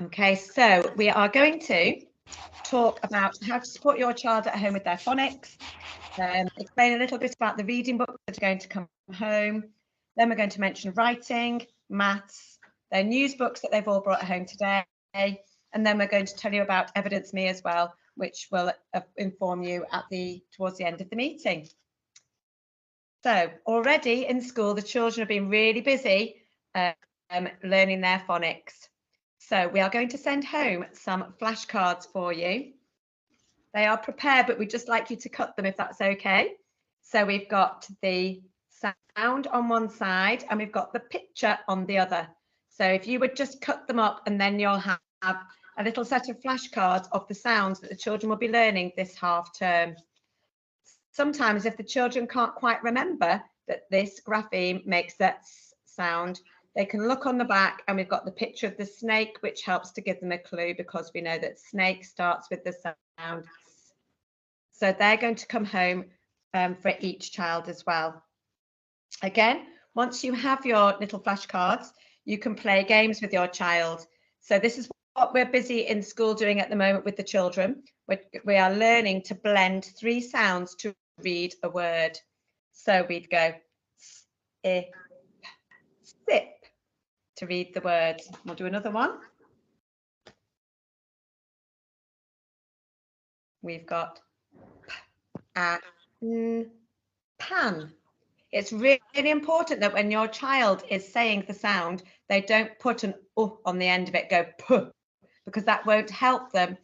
Okay, so we are going to talk about how to support your child at home with their phonics, explain a little bit about the reading books that are going to come home. Then we're going to mention writing, maths, their news books that they've all brought home today. And then we're going to tell you about Evidence Me as well, which will inform you towards the end of the meeting. So already in school, the children have been really busy learning their phonics. So we are going to send home some flashcards for you. They are prepared, but we'd just like you to cut them if that's okay. So we've got the sound on one side and we've got the picture on the other. So if you would just cut them up, and then you'll have a little set of flashcards of the sounds that the children will be learning this half term. Sometimes if the children can't quite remember that this grapheme makes that sound, they can look on the back, and we've got the picture of the snake, which helps to give them a clue, because we know that snake starts with the sound. So they're going to come home for each child as well. Again, once you have your little flashcards, you can play games with your child. So this is what we're busy in school doing at the moment with the children. We are learning to blend 3 sounds to read a word. So we'd go sip to read the word. We'll do another one. We've got pan. It's really important that when your child is saying the sound, they don't put an on the end of it, go puh, because that won't help them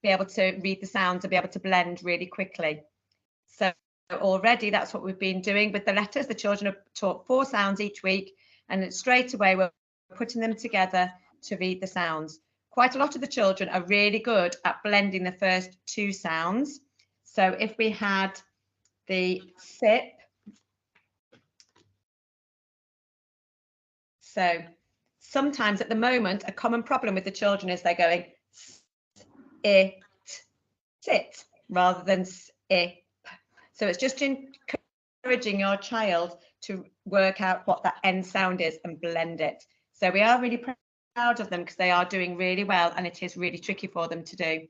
be able to read the sounds and be able to blend really quickly. So already that's what we've been doing with the letters. The children have taught 4 sounds each week, and straight away we're putting them together to read the sounds. Quite a lot of the children are really good at blending the first 2 sounds. So if we had the sip, so sometimes at the moment, a common problem with the children is they're going it, sit, rather than sip. So it's just encouraging your child to work out what that end sound is and blend it. So we are really proud of them, because they are doing really well, and it is really tricky for them to do.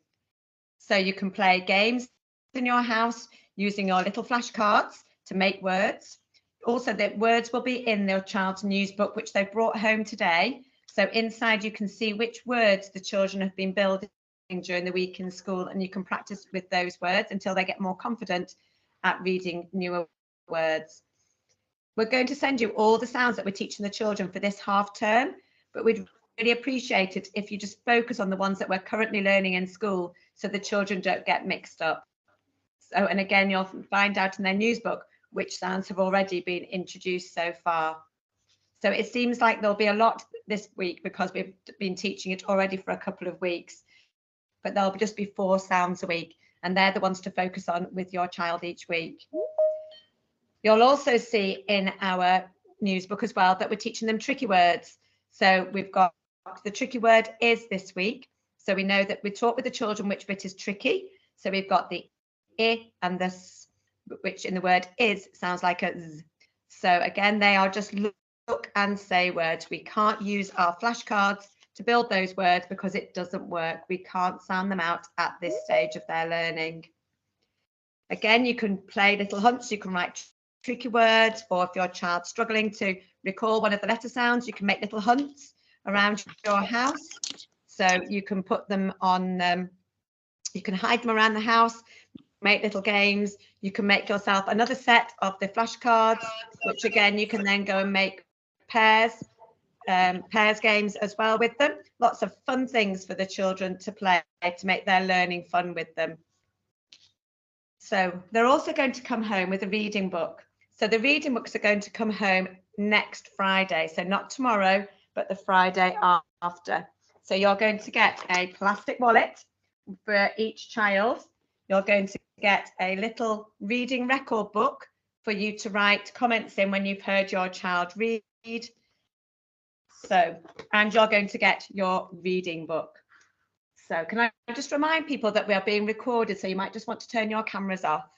So you can play games in your house using your little flashcards to make words. Also, the words will be in their child's news book, which they've brought home today. So inside you can see which words the children have been building during the week in school, and you can practice with those words until they get more confident at reading newer words. We're going to send you all the sounds that we're teaching the children for this half term, but we'd really appreciate it if you just focus on the ones that we're currently learning in school, so the children don't get mixed up. So, and again, you'll find out in their news book which sounds have already been introduced so far. So it seems like there'll be a lot this week, because we've been teaching it already for a couple of weeks, but there'll just be 4 sounds a week, and they're the ones to focus on with your child each week. You'll also see in our news book as well that we're teaching them tricky words. So we've got the tricky word is this week. So we know that we talk with the children which bit is tricky. So we've got the I and the s, which in the word is sounds like a z. So again, they are just look and say words. We can't use our flashcards to build those words because it doesn't work. We can't sound them out at this stage of their learning. Again, you can play little hunts. You can write tricky words, or if your child's struggling to recall one of the letter sounds, you can make little hunts around your house. So you can put them on, you can hide them around the house, make little games. You can make yourself another set of the flashcards, which again, you can then go and make pairs games as well with them. Lots of fun things for the children to play to make their learning fun with them. So they're also going to come home with a reading book. So the reading books are going to come home next Friday. So not tomorrow, but the Friday after. So you're going to get a plastic wallet for each child. You're going to get a little reading record book for you to write comments in when you've heard your child read. So, and you're going to get your reading book. So can I just remind people that we are being recorded, so you might just want to turn your cameras off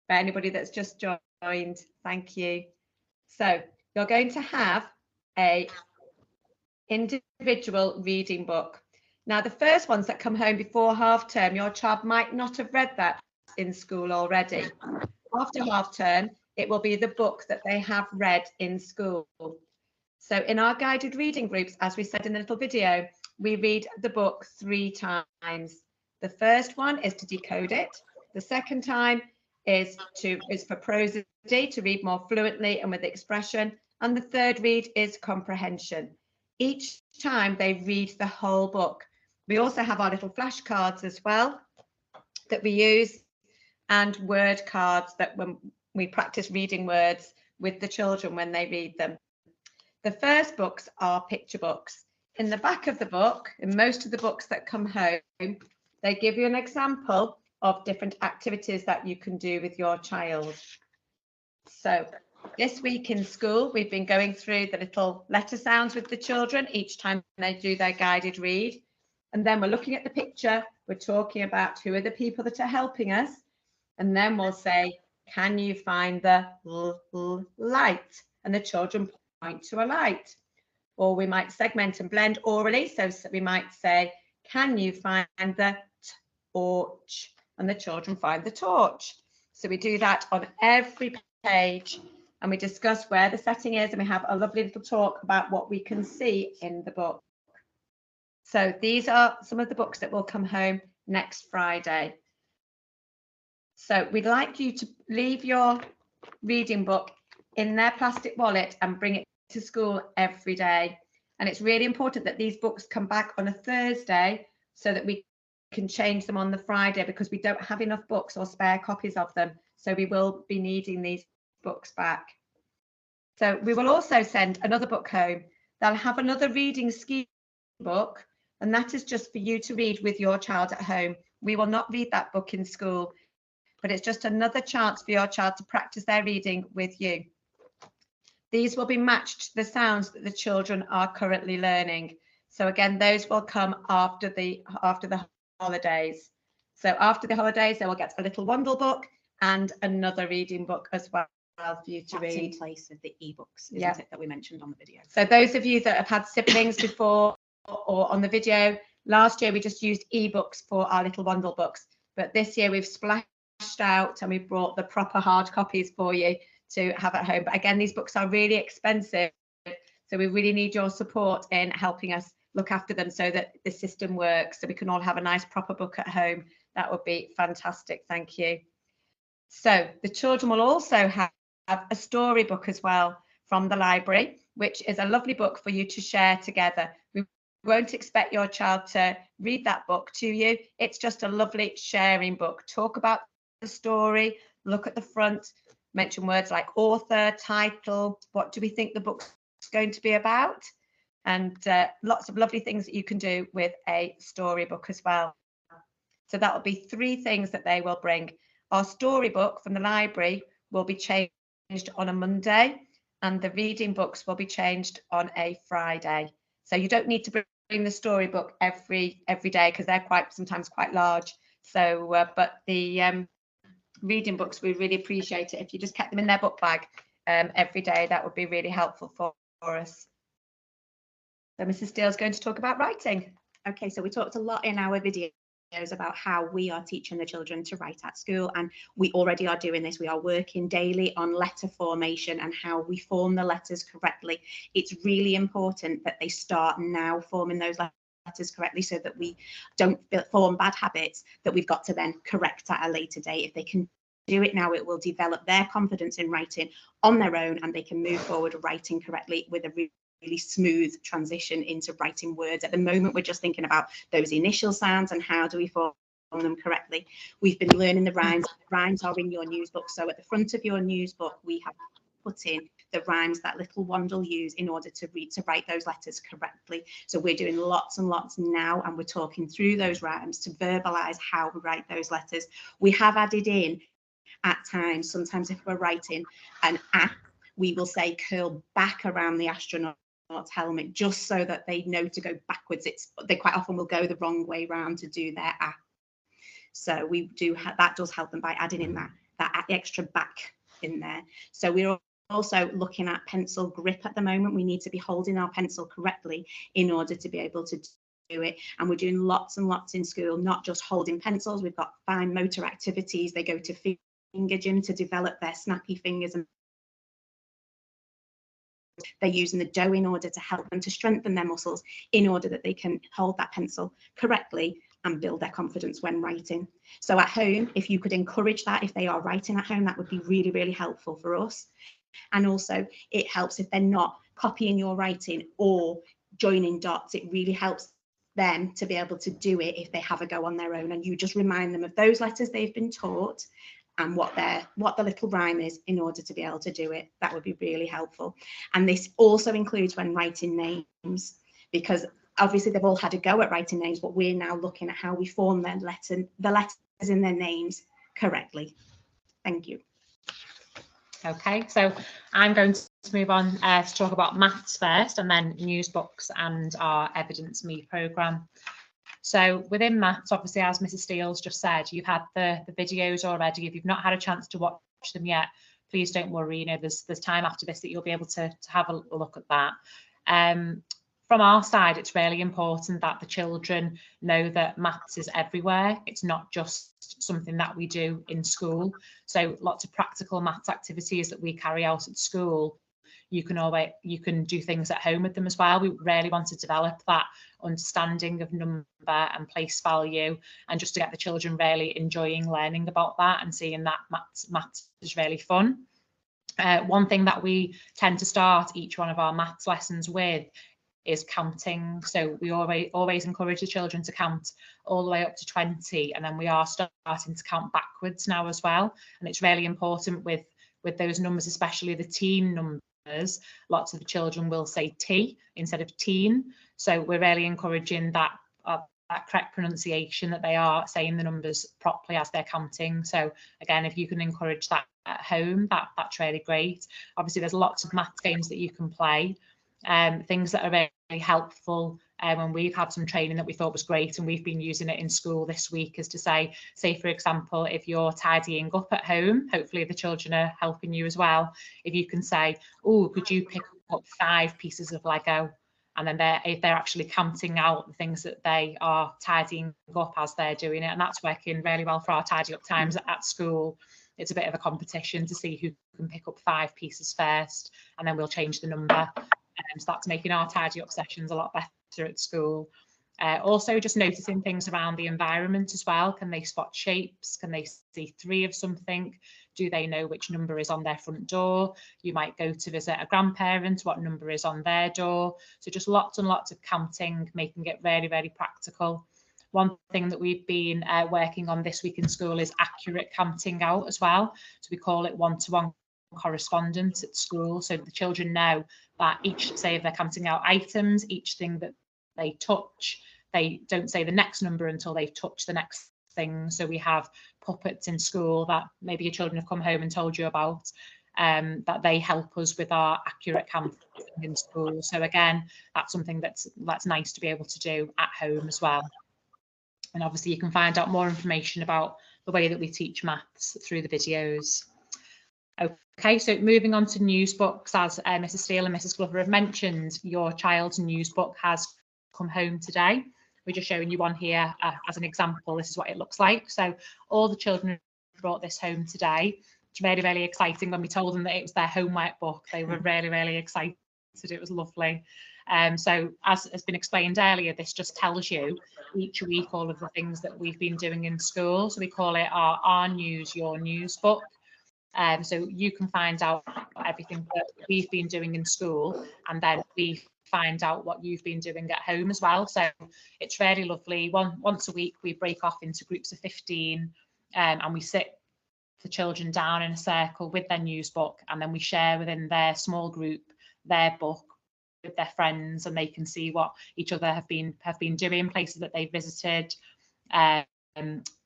for anybody that's just joined. Thank you. So you're going to have a individual reading book. Now, the first ones that come home before half term, your child might not have read that in school already. After half term, it will be the book that they have read in school. So in our guided reading groups, as we said in the little video, we read the book 3 times. The first one is to decode it. The second time is for prosody, to read more fluently and with expression. And the third read is comprehension. Each time they read the whole book. We also have our little flashcards as well that we use, and word cards that when we practice reading words with the children when they read them. The first books are picture books. In the back of the book, in most of the books that come home, they give you an example of different activities that you can do with your child. So this week in school, we've been going through the little letter sounds with the children each time they do their guided read. And then we're looking at the picture, we're talking about who are the people that are helping us. And then we'll say, can you find the light? And the children point to a light. Or we might segment and blend orally. So we might say, can you find the torch? And the children find the torch. So we do that on every page, and we discuss where the setting is, and we have a lovely little talk about what we can see in the book. So these are some of the books that will come home next Friday. So we'd like you to leave your reading book in their plastic wallet and bring it to school every day. And it's really important that these books come back on a Thursday so that we can change them on the Friday, because we don't have enough books or spare copies of them. So we will be needing these books back. So we will also send another book home. They'll have another reading scheme book, and that is just for you to read with your child at home. We will not read that book in school, but it's just another chance for your child to practice their reading with you. These will be matched to the sounds that the children are currently learning. So again, those will come after the holidays. So after the holidays, they will get a little Wandle book and another reading book as well for you to read. In place of the ebooks, isn't it, that we mentioned on the video? So those of you that have had siblings before or on the video, last year we just used ebooks for our little Wandle books, but this year we've splashed out and we've brought the proper hard copies for you to have at home. But again, these books are really expensive, so we really need your support in helping us look after them so that the system works, so we can all have a nice proper book at home. That would be fantastic. Thank you. So the children will also have a storybook as well from the library, which is a lovely book for you to share together. We won't expect your child to read that book to you. It's just a lovely sharing book. Talk about the story, look at the front, mention words like author, title, what do we think the book's going to be about? And lots of lovely things that you can do with a storybook as well. So that will be 3 things that they will bring. Our storybook from the library will be changed on a Monday, and the reading books will be changed on a Friday. So you don't need to bring the storybook every day, because they're sometimes quite large. So but the reading books, we really appreciate it if you just kept them in their book bag every day. That would be really helpful for us. So Mrs. Steele's going to talk about writing. Okay, so we talked a lot in our videos about how we are teaching the children to write at school, and we already are doing this. We are working daily on letter formation and how we form the letters correctly. It's really important that they start now forming those letters correctly, so that we don't form bad habits that we've got to then correct at a later date. If they can do it now, it will develop their confidence in writing on their own, and they can move forward writing correctly with a really smooth transition into writing words. At the moment, we're just thinking about those initial sounds and how do we form them correctly. We've been learning the rhymes. The rhymes are in your news book. So at the front of your news book, we have put in the rhymes that little Wandle use in order to write those letters correctly. So we're doing lots and lots now, and we're talking through those rhymes to verbalize how we write those letters. We have added in at times, sometimes if we're writing an A, we will say curl back around the astronaut's helmet, just so that they know to go backwards. They quite often will go the wrong way round to do their A. So we do that does help them by adding in that extra back in there. So we're also looking at pencil grip at the moment. We need to be holding our pencil correctly in order to be able to it, and we're doing lots and lots in school, not just holding pencils. We've got fine motor activities. They go to finger gym to develop their snappy fingers, and they're using the dough in order to help them to strengthen their muscles in order that they can hold that pencil correctly and build their confidence when writing. So at home, if you could encourage that, if they are writing at home, that would be really, really helpful for us. And also it helps if they're not copying your writing or joining dots. It really helps them to be able to do it if they have a go on their own, and you just remind them of those letters they've been taught and what the little rhyme is in order to be able to do it. That would be really helpful. And this also includes when writing names, because obviously they've all had a go at writing names, but we're now looking at how we form the letters in their names correctly. Thank you. Okay, so I'm going to move on to talk about maths first, and then news books and our Evidence Me programme. So within maths, obviously, as Mrs. Steele's just said, you've had the videos already. If you've not had a chance to watch them yet, please don't worry. You know, there's time after this that you'll be able to have a look at that. From our side, it's really important that the children know that maths is everywhere. It's not just something that we do in school. So lots of practical maths activities that we carry out at school, you can do things at home with them as well. We really want to develop that understanding of number and place value, and just to get the children really enjoying learning about that and seeing that maths is really fun. One thing that we tend to start each one of our maths lessons with is counting. So we always encourage the children to count all the way up to 20, and then we are starting to count backwards now as well. And it's really important with those numbers, especially the teen numbers. Lots of the children will say T instead of teen. So we're really encouraging that correct pronunciation, that they are saying the numbers properly as they're counting. So again, if you can encourage that at home, that's really great. Obviously, there's lots of maths games that you can play. Things that are really helpful, when we've had some training that we thought was great and we've been using it in school this week, is to say for example, if you're tidying up at home, hopefully the children are helping you as well. If you can say, oh, could you pick up 5 pieces of Lego, and then if they're actually counting out the things that they are tidying up as they're doing it, and that's working really well for our tidy up times at school. It's a bit of a competition to see who can pick up 5 pieces first, and then we'll change the number. So that's making our tidy up sessions a lot better at school. Also just noticing things around the environment as well. Can they spot shapes? Can they see 3 of something? Do they know which number is on their front door? You might go to visit a grandparent, what number is on their door? So just lots and lots of counting, making it really, really practical. One thing that we've been working on this week in school is accurate counting out as well. So we call it one-to-one correspondence at school, so the children know that each, say if they're counting out items, each thing that they touch, they don't say the next number until they've touched the next thing. So we have puppets in school that maybe your children have come home and told you about, that they help us with our accurate counting in school. So again, that's something that's nice to be able to do at home as well. And obviously you can find out more information about the way that we teach maths through the videos. Okay, so moving on to news books, as Mrs. Steele and Mrs. Glover have mentioned, your child's news book has come home today. We're just showing you one here as an example. This is what it looks like. So all the children brought this home today. It's really, really exciting. When we told them that it was their homework book, they were really, really excited. It was lovely. So as has been explained earlier, this just tells you each week all of the things that we've been doing in school. So we call it our news, your news book. So you can find out everything that we've been doing in school, and then we find out what you've been doing at home as well. So it's really lovely. Once a week we break off into groups of 15, and we sit the children down in a circle with their news book, and then we share within their small group their book with their friends, and they can see what each other have been doing, places that they've visited,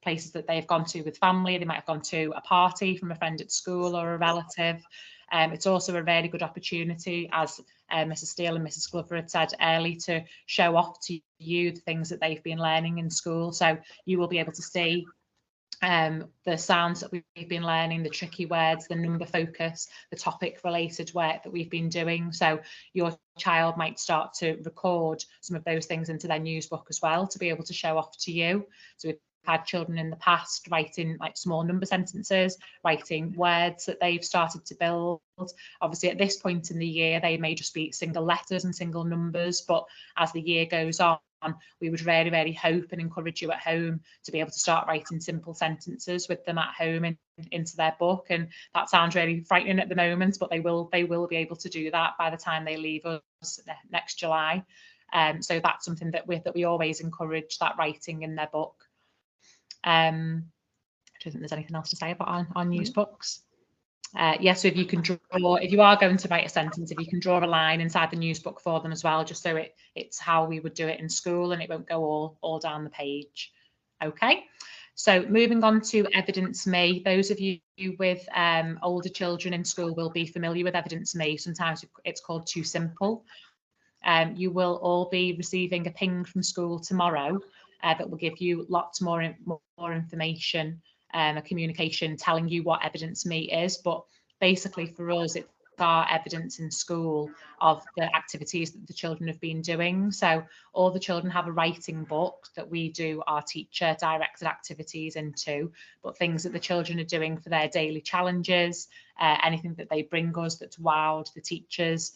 places that they've gone to with family. They might have gone to a party from a friend at school or a relative. It's also a really good opportunity, as Mrs. Steele and Mrs. Glover had said early, to show off to you the things that they've been learning in school. So you will be able to see the sounds that we've been learning, the tricky words, the number focus, the topic related work that we've been doing. So your child might start to record some of those things into their news book as well to be able to show off to you. So we've had children in the past writing like small number sentences, writing words that they've started to build. Obviously at this point in the year they may just be single letters and single numbers, but as the year goes on, we would really, really hope and encourage you at home to be able to start writing simple sentences with them at home and into their book. And that sounds really frightening at the moment, but they will be able to do that by the time they leave us next July. So that's something that we always encourage, that writing in their book. I don't think there's anything else to say about our news books. So if you can draw, if you are going to write a sentence, if you can draw a line inside the news book for them as well, just so it's how we would do it in school and it won't go all down the page. Okay, so moving on to Evidence Me. Those of you with older children in school will be familiar with Evidence Me. Sometimes it's called Too Simple. You will all be receiving a ping from school tomorrow that will give you lots more information, a communication telling you what Evidence Me is. But basically for us, it's our evidence in school of the activities that the children have been doing. So all the children have a writing book that we do our teacher directed activities into, but things that the children are doing for their daily challenges, anything that they bring us that's wowed the teachers,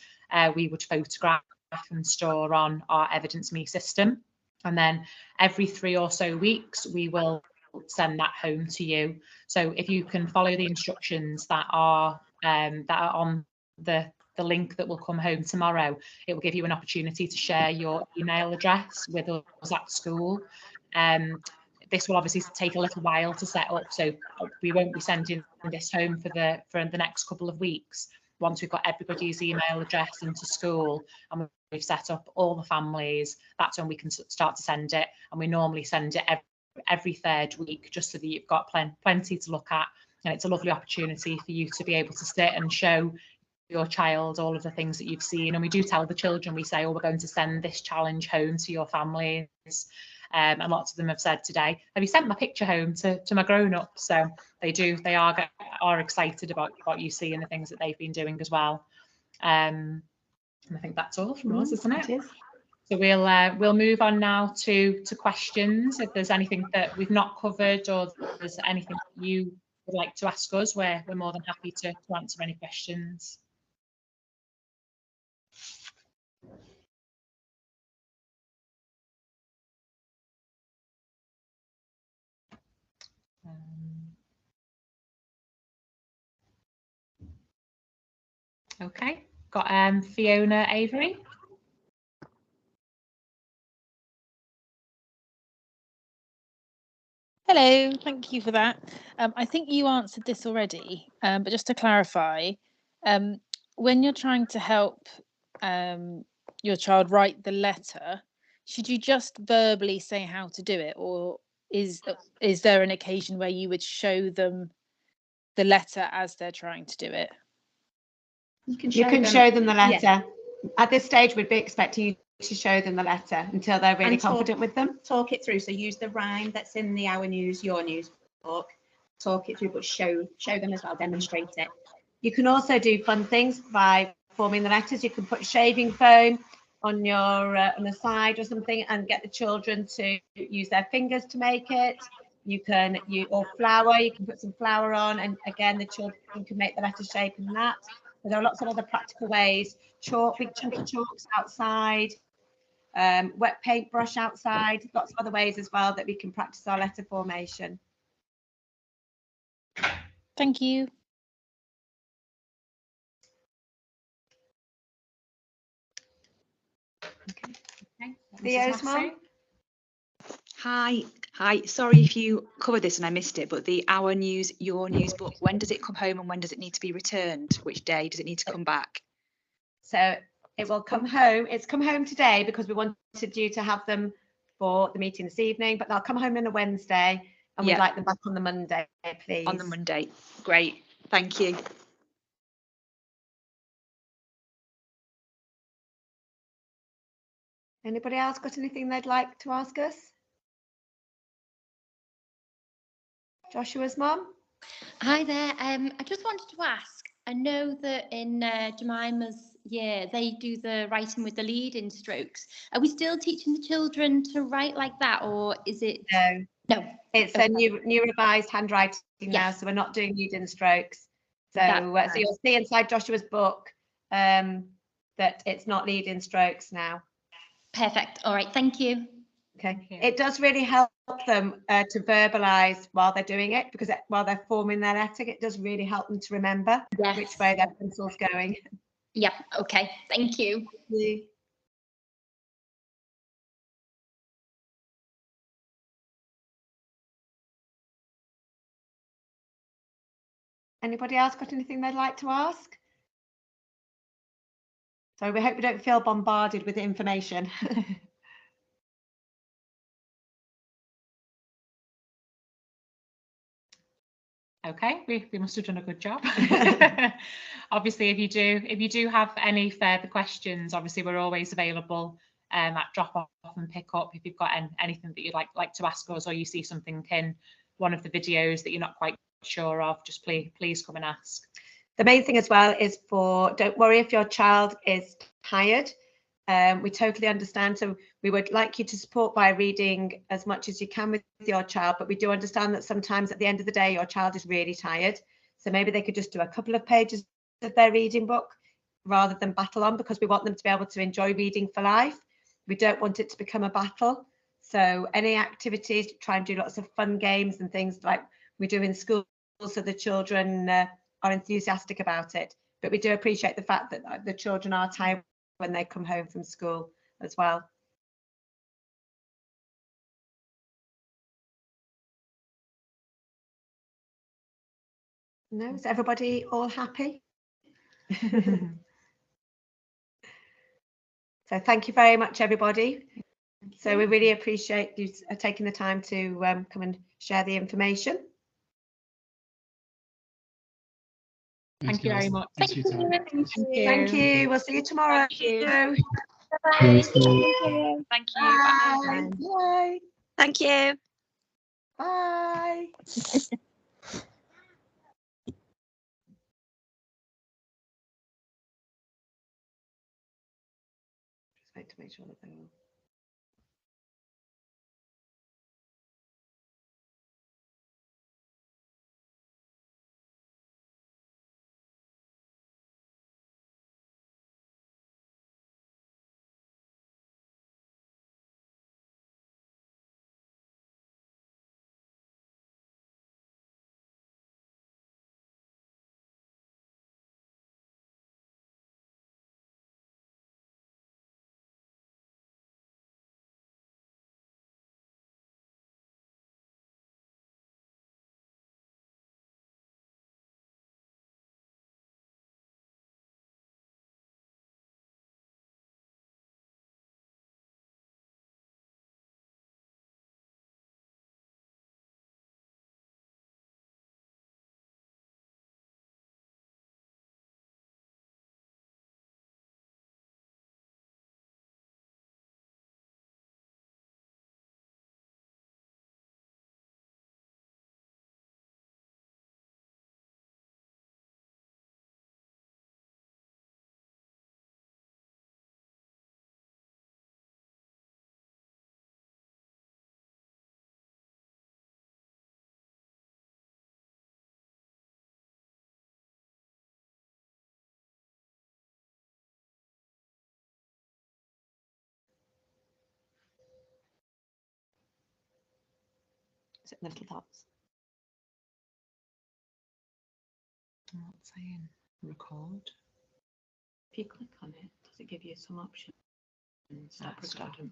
we would photograph and store on our Evidence Me system. And then every 3 or so weeks, we will send that home to you. So if you can follow the instructions that are on the link that will come home tomorrow, it will give you an opportunity to share your email address with us at school. This will obviously take a little while to set up, so we won't be sending this home for the next couple of weeks. Once we've got everybody's email address into school and we've set up all the families, that's when we can start to send it. And we normally send it every 3rd week, just so that you've got plenty to look at. And it's a lovely opportunity for you to be able to sit and show your child all of the things that you've seen. And we do tell the children, we say, oh, we're going to send this challenge home to your families. And lots of them have said today, have you sent my picture home to my grown-ups? So they are excited about you seeing the things that they've been doing as well. And I think that's all from us, isn't it? It is. So we'll move on now to questions. If there's anything that we've not covered or there's anything you would like to ask us, we're more than happy to answer any questions. Okay, got Fiona Avery. Hello, thank you for that. I think you answered this already, but just to clarify, when you're trying to help your child write the letter, should you just verbally say how to do it, or is there an occasion where you would show them the letter as they're trying to do it? You can show them the letter. Yeah. At this stage, we'd be expecting you to show them the letter until they're really confident with them. Talk it through. So use the rhyme that's in the Our News, Your News book. Talk it through, but show them as well. Demonstrate it. You can also do fun things by forming the letters. You can put shaving foam on your on the side or something, and get the children to use their fingers to make it. Or flour. You can put some flour on, and again, the children can make the letter shape in that. But there are lots of other practical ways. Chalk, big chunky chalks outside. Wet paintbrush outside, lots of other ways as well that we can practice our letter formation. Thank you. Okay. Theo's mum. Hi. Sorry if you covered this and I missed it, but the Our News, Your News book, when does it come home and when does it need to be returned? Which day does it need to come back? So it will come home. It's come home today because we wanted you to have them for the meeting this evening, but they'll come home on a Wednesday and we'd like them back on the Monday, please. On the Monday. Great. Thank you. Anybody else got anything they'd like to ask us? Joshua's mum. Hi there. I just wanted to ask, I know that in Jemima's year, they do the writing with the lead-in strokes. Are we still teaching the children to write like that, or is it? No. No. It's Okay. a new revised handwriting now, Yes. so we're not doing lead-in strokes. So, That's so you'll see inside Joshua's book that it's not lead-in strokes now. Perfect. All right. Thank you. Okay. It does really help them to verbalise while they're doing it, because while they're forming their letter, it does really help them to remember Yes. which way their pencil's going. Yep. Okay. Thank you. Anybody else got anything they'd like to ask? So we hope we don't feel bombarded with information. Okay, we must have done a good job. Obviously, if you do have any further questions, obviously we're always available at drop off and pick up. If you've got anything that you'd like to ask us, or you see something in one of the videos that you're not quite sure of, just please come and ask. The main thing as well is don't worry if your child is tired. We totally understand. So we would like you to support by reading as much as you can with your child, but we do understand that sometimes at the end of the day, your child is really tired. So maybe they could just do a couple of pages of their reading book rather than battle on, because we want them to be able to enjoy reading for life. We don't want it to become a battle. So any activities, try and do lots of fun games and things like we do in school, so the children are enthusiastic about it. But we do appreciate the fact that the children are tired when they come home from school as well. No, is everybody all happy? So thank you very much, everybody. So we really appreciate you taking the time to come and share the information. Thank you very much. Thank you. Thank you. We'll see you tomorrow. Thank you. Bye. Thank you. Thank you. Bye. Bye. Bye. Thank you. Bye. Just wait to make sure that they're all. Is it little dots? What's saying? Record. If you click on it, does it give you some options? Stop recording.